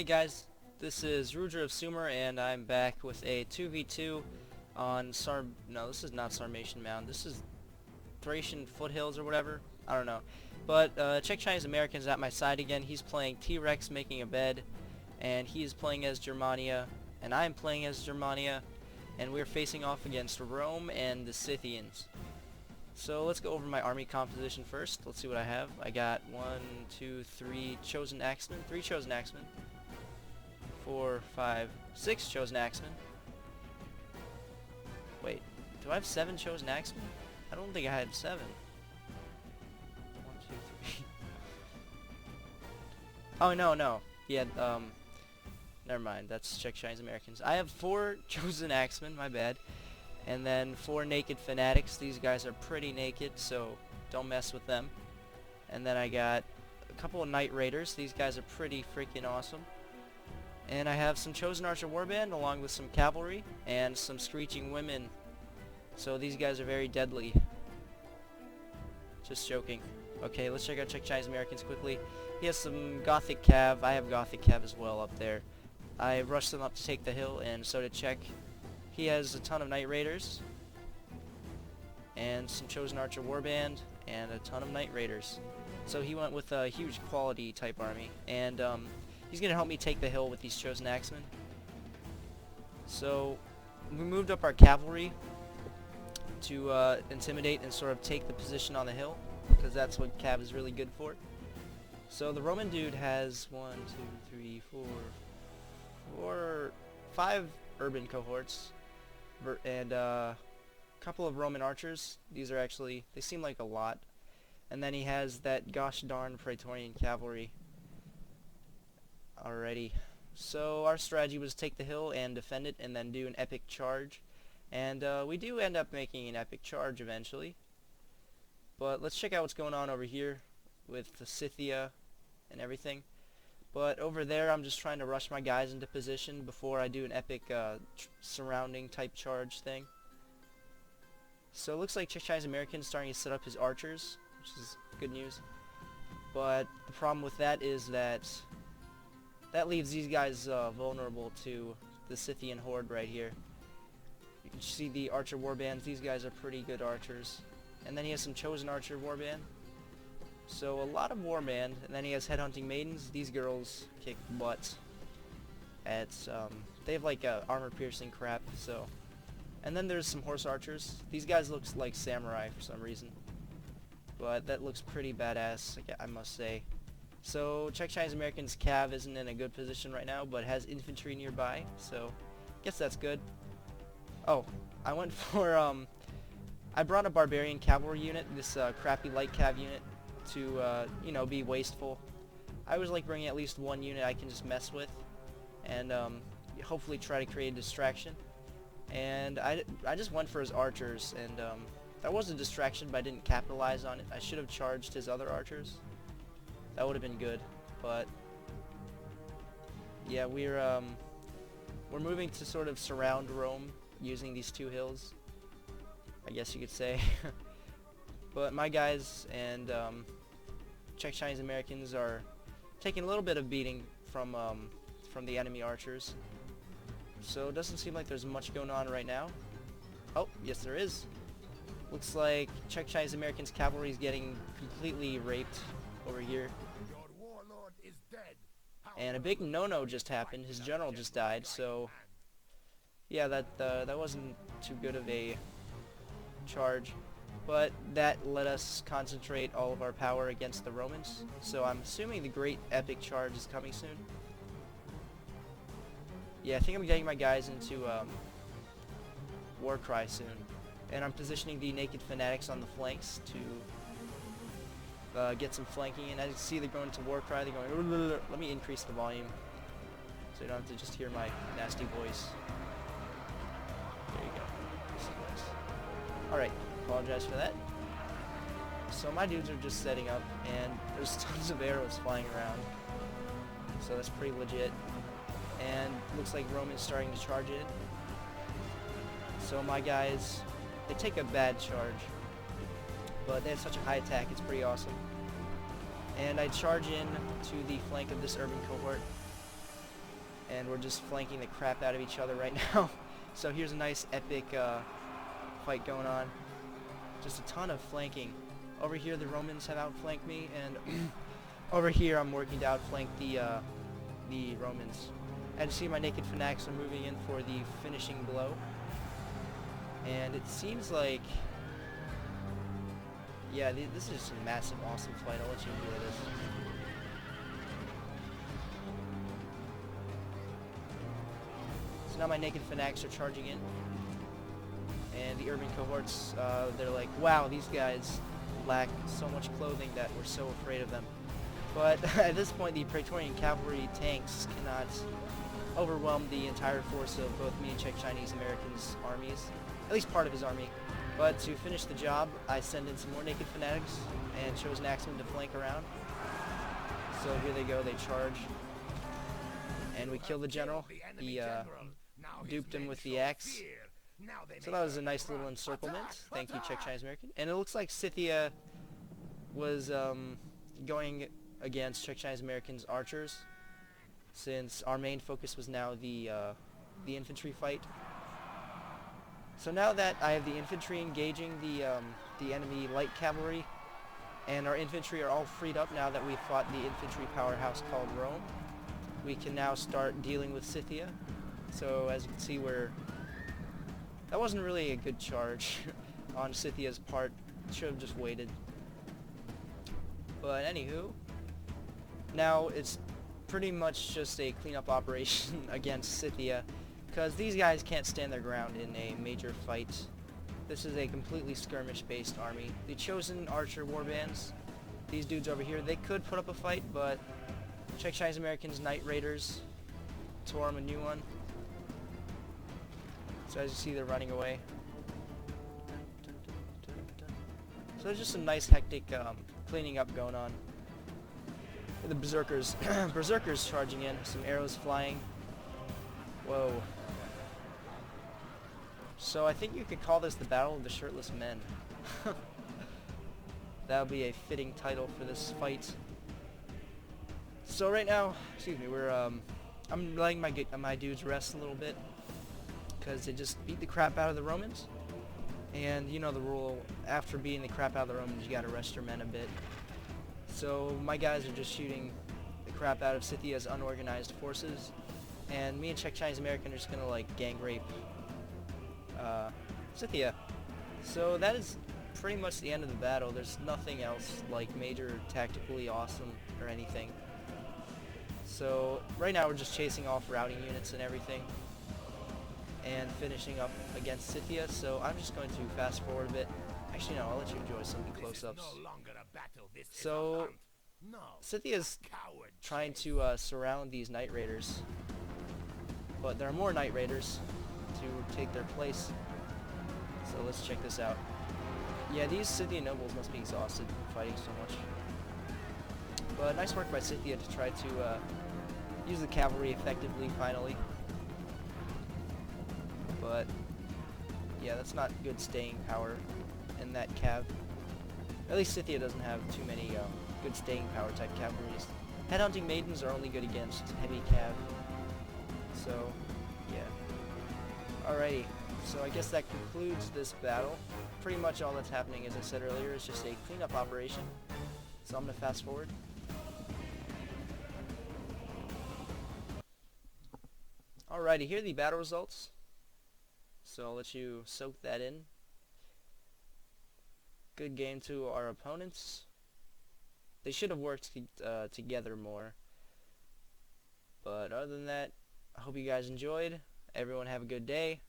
guys, this is Rudra of Sumer, and I'm back with a 2v2 on no, this is not Sarmatian Mound, this is Thracian Foothills or whatever, I don't know. But Czech Chinese American's at my side again. He's playing T-Rex making a bed, and he is playing as Germania, and I'm playing as Germania, and we're facing off against Rome and the Scythians. So let's go over my army composition first. Let's see what I have. I got 3 chosen axemen, 3 chosen axemen, 4, 5, 6 chosen axemen. Wait, do I have 7 chosen axemen? I don't think I had 7. 1, 2, 3. Oh no. Yeah, never mind. That's Czech Chinese Americans. I have 4 chosen axemen, my bad. And then 4 naked fanatics. These guys are pretty naked, so don't mess with them. And then I got a couple of knight raiders. These guys are pretty freaking awesome. And I have some chosen archer warband along with some cavalry and some screeching women. So these guys are very deadly. Just joking. Okay, let's check out Czech Chinese Americans quickly. He has some gothic cav. I have gothic cav as well up there. I rushed them up to take the hill, and so did Czech. He has a ton of Knight Raiders, and some Chosen Archer Warband, and a ton of Knight Raiders. So he went with a huge quality type army, and he's going to help me take the hill with these Chosen Axemen. So we moved up our cavalry to intimidate and sort of take the position on the hill, because that's what cav is really good for. So the Roman dude has 5 urban cohorts, and a couple of Roman archers. These are actually, they seem like a lot. And then he has that gosh darn Praetorian cavalry already. So our strategy was take the hill and defend it and then do an epic charge. And we do end up making an epic charge eventually. But let's check out what's going on over here with the Scythia and everything. But over there, I'm just trying to rush my guys into position before I do an epic surrounding type charge thing. So it looks like Czech Chinese American's starting to set up his archers, which is good news. But the problem with that is that leaves these guys vulnerable to the Scythian horde right here. You can see the archer warbands. These guys are pretty good archers. And then he has some chosen archer warband. So a lot of warband, and then he has headhunting maidens. These girls kick butt. They have like armor-piercing crap. So, and then there's some horse archers. These guys look like samurai for some reason, but that looks pretty badass, I must say. So Czech Chinese American's cav isn't in a good position right now, but has infantry nearby. So, guess that's good. Oh, I went for I brought a barbarian cavalry unit. This crappy light cav unit. To you know, be wasteful. I always like bringing at least one unit I can just mess with, and hopefully try to create a distraction. And I just went for his archers, and that was a distraction, but I didn't capitalize on it. I should have charged his other archers. That would have been good, but yeah, we're moving to sort of surround Rome using these 2 hills, I guess you could say. But my guys and Czech Chinese Americans are taking a little bit of beating from the enemy archers. So it doesn't seem like there's much going on right now. Oh, yes there is. Looks like Czech Chinese Americans cavalry is getting completely raped over here. And a big no-no just happened. His general just died. So yeah, that wasn't too good of a charge. But that let us concentrate all of our power against the Romans. So I'm assuming the great epic charge is coming soon. Yeah, I think I'm getting my guys into war cry soon. And I'm positioning the naked fanatics on the flanks to get some flanking. And as you can see, they're going to war cry. They're going, let me increase the volume so you don't have to just hear my nasty voice. There you go. Alright. Apologize for that. So my dudes are just setting up, and there's tons of arrows flying around, so that's pretty legit. And looks like Roman's starting to charge it. So my guys, they take a bad charge, but they have such a high attack, it's pretty awesome. And I charge in to the flank of this urban cohort. and we're just flanking the crap out of each other right now. So here's a nice epic fight going on. Just a ton of flanking. Over here the Romans have outflanked me, and over here I'm working to outflank the Romans. As you see, my naked fanatics are moving in for the finishing blow. And it seems like, yeah, this is just a massive, awesome fight. I'll let you enjoy this. So now my naked fanatics are charging in. And the urban cohorts, they're like, wow, these guys lack so much clothing that we're so afraid of them. But at this point, the Praetorian cavalry tanks cannot overwhelm the entire force of both me and Czech Chinese Americans' armies, at least part of his army. But to finish the job, I send in some more naked fanatics and chose an axeman to flank around. So here they go, they charge, and we kill the general. He duped him with the axe. So that was a nice little encirclement. Thank you, Czech Chinese American. And it looks like Scythia was going against Czech Chinese Americans' archers, since our main focus was now the infantry fight. So now that I have the infantry engaging the enemy light cavalry, and our infantry are all freed up now that we've fought the infantry powerhouse called Rome, we can now start dealing with Scythia. So as you can see, that wasn't really a good charge on Scythia's part. Should have just waited. But anywho, now it's pretty much just a cleanup operation against Scythia, because these guys can't stand their ground in a major fight. This is a completely skirmish-based army. The chosen archer warbands, these dudes over here, they could put up a fight, but Czech Chinese Americans Night Raiders tore them a new one. So as you see, they're running away. So there's just some nice hectic cleaning up going on. The berserkers, berserkers charging in, some arrows flying. Whoa. So I think you could call this the Battle of the Shirtless Men. That would be a fitting title for this fight. So right now, excuse me, I'm letting my dudes rest a little bit, because they just beat the crap out of the Romans. And you know the rule, after beating the crap out of the Romans, you gotta rest your men a bit. So my guys are just shooting the crap out of Scythia's unorganized forces, and me and Czech Chinese American are just gonna like gang rape Scythia. So that is pretty much the end of the battle. There's nothing else like major tactically awesome or anything. So right now we're just chasing off routing units and everything, and finishing up against Scythia. So I'm just going to fast forward a bit. Actually, no, I'll let you enjoy some close-ups. So Scythia's trying to surround these Night Raiders, but there are more Night Raiders to take their place. So let's check this out. Yeah, these Scythian nobles must be exhausted from fighting so much. But nice work by Scythia to try to use the cavalry effectively finally. But yeah, that's not good staying power in that cav. At least Scythia doesn't have too many good staying power type cavalries. Headhunting maidens are only good against heavy cav. So yeah. Alrighty. So I guess that concludes this battle. Pretty much all that's happening, as I said earlier, is just a cleanup operation. So I'm gonna fast forward. Alrighty, here are the battle results. So I'll let you soak that in. Good game to our opponents. They should have worked together more. But other than that, I hope you guys enjoyed. Everyone have a good day.